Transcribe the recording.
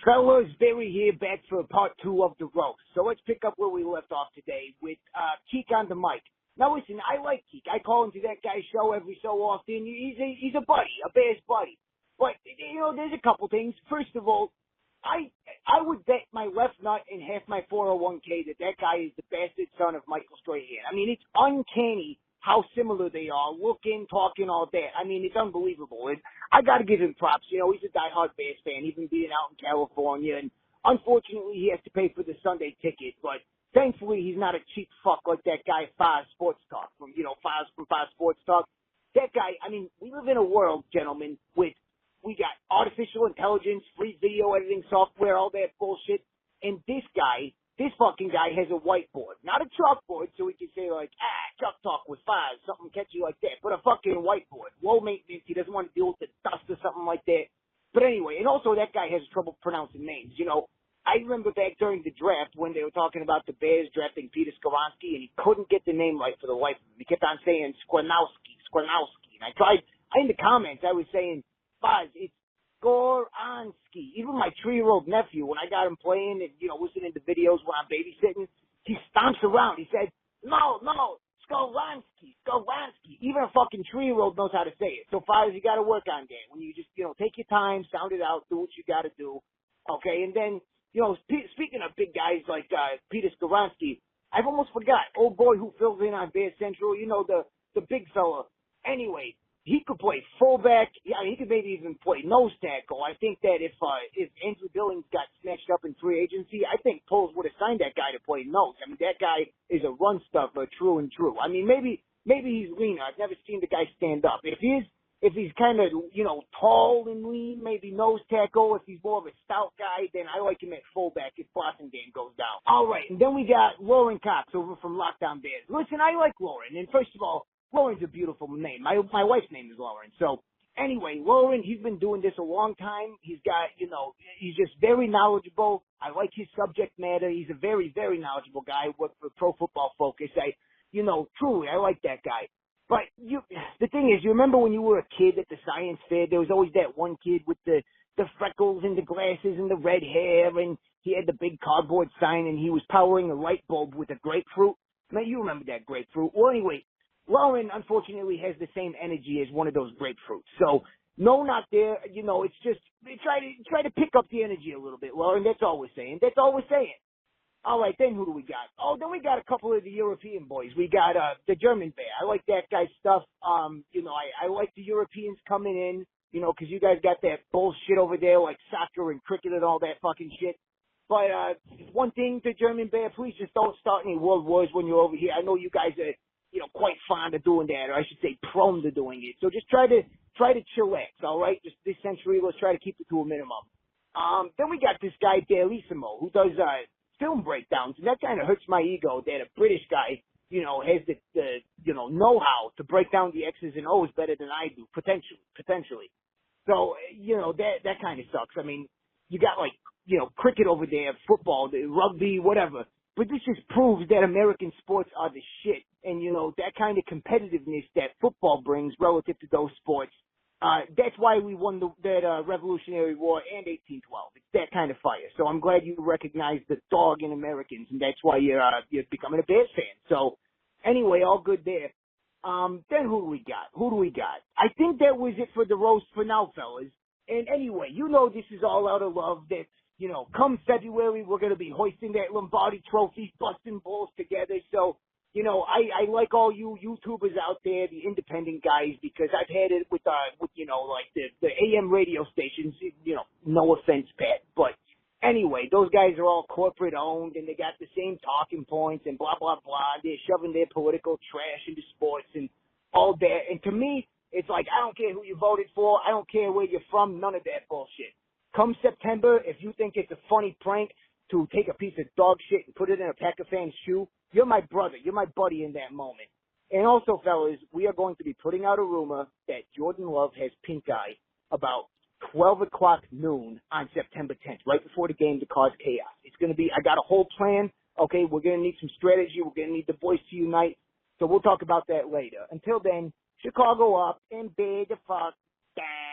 Fellas, Barry here, back for part 2 of the roast. So let's pick up where we left off today with Keek on the mic. Now listen, I like Keek. I call into that guy's show every so often. He's a buddy, a Bears buddy. But, there's a couple things. First of all, I would bet my left nut and half my 401k that guy is the bastard son of Michael Strahan. I mean, it's uncanny how similar they are, looking, talking, all that. I mean, it's unbelievable. And I got to give him props. He's a diehard Bears fan, even being out in California. And unfortunately, he has to pay for the Sunday ticket. But thankfully, he's not a cheap fuck like that guy, Foz Sports Talk, from Foz Sports Talk. That guy, I mean, we live in a world, gentlemen, with we got artificial intelligence, free video editing software, all that bullshit. And this fucking guy has a whiteboard. Not a chalkboard, so we can say like, Chuck Talk with Foz, something catchy like that. But a fucking whiteboard. Low maintenance, he doesn't want to deal with the dust or something like that. But anyway, and also that guy has trouble pronouncing names. I remember back during the draft when they were talking about the Bears drafting Peter Skoronski, and he couldn't get the name right for the life of him. He kept on saying Skwarnowski. And in the comments, I was saying, Foz, it's Skoronski. Even my 3-year-old nephew, when I got him playing and, listening to videos when I'm babysitting, he stomps around. He said, no, Skoronski. Even a fucking 3-year-old knows how to say it. So, Foz, you got to work on that. When you just, take your time, sound it out, do what you got to do. Okay, and then, speaking of big guys like Peter Skoronski, I've almost forgot. Old boy who fills in on Bears Central, the big fella. Anyway, he could play fullback. Yeah, he could maybe even play nose tackle. I think that if Andrew Billings got snatched up in free agency, I think Poles would have signed that guy to play nose. I mean, that guy is a run stuffer, true and true. I mean, maybe he's leaner. I've never seen the guy stand up. If he's kind of, tall and lean, maybe nose tackle. If he's more of a stout guy, then I like him at fullback if Boston game goes down. All right, and then we got Lauren Cox over from Lockdown Bears. Listen, I like Lauren, and first of all, Lauren's a beautiful name. My wife's name is Lauren. So anyway, Lauren, he's been doing this a long time. He's got, he's just very knowledgeable. I like his subject matter. He's a very, very knowledgeable guy with Pro Football Focus. Truly, I like that guy. But the thing is, you remember when you were a kid at the science fair, there was always that one kid with the freckles and the glasses and the red hair, and he had the big cardboard sign, and he was powering a light bulb with a grapefruit. Man, you remember that grapefruit. Well, anyway, Lauren, unfortunately, has the same energy as one of those grapefruits. So, no, not there. It's just try to pick up the energy a little bit, Lauren. That's all we're saying. All right, then who do we got? Oh, then we got a couple of the European boys. We got the German Bear. I like that guy's stuff. I like the Europeans coming in, because you guys got that bullshit over there like soccer and cricket and all that fucking shit. But one thing, the German Bear, please just don't start any world wars when you're over here. I know you guys are quite fond of doing that, or I should say prone to doing it. So just try to chillax, all right? Just this century, let's try to keep it to a minimum. Then we got this guy, Bellissimo, who does film breakdowns, and that kind of hurts my ego that a British guy, has the know-how to break down the X's and O's better than I do, potentially. So, that kind of sucks. I mean, you got cricket over there, football, rugby, whatever. But this just proves that American sports are the shit. And, that kind of competitiveness that football brings relative to those sports, that's why we won that Revolutionary War and 1812. It's that kind of fire. So I'm glad you recognize the dog in Americans, and that's why you're becoming a Bears fan. So anyway, all good there. Then who do we got? I think that was it for the roast for now, fellas. And anyway, this is all out of love that, come February, we're going to be hoisting that Lombardi trophy, busting balls together. So, I like all you YouTubers out there, the independent guys, because I've had it with the AM radio stations, no offense, Pat. But anyway, those guys are all corporate owned and they got the same talking points and blah, blah, blah. They're shoving their political trash into sports and all that. And to me, it's like, I don't care who you voted for. I don't care where you're from. None of that bullshit. Come September, if you think it's a funny prank to take a piece of dog shit and put it in a Packer fan's shoe, you're my brother. You're my buddy in that moment. And also, fellas, we are going to be putting out a rumor that Jordan Love has pink eye about 12 o'clock noon on September 10th, right before the game to cause chaos. It's going to be, I got a whole plan. Okay, we're going to need some strategy. We're going to need the boys to unite. So we'll talk about that later. Until then, Chicago up and big the fuck down.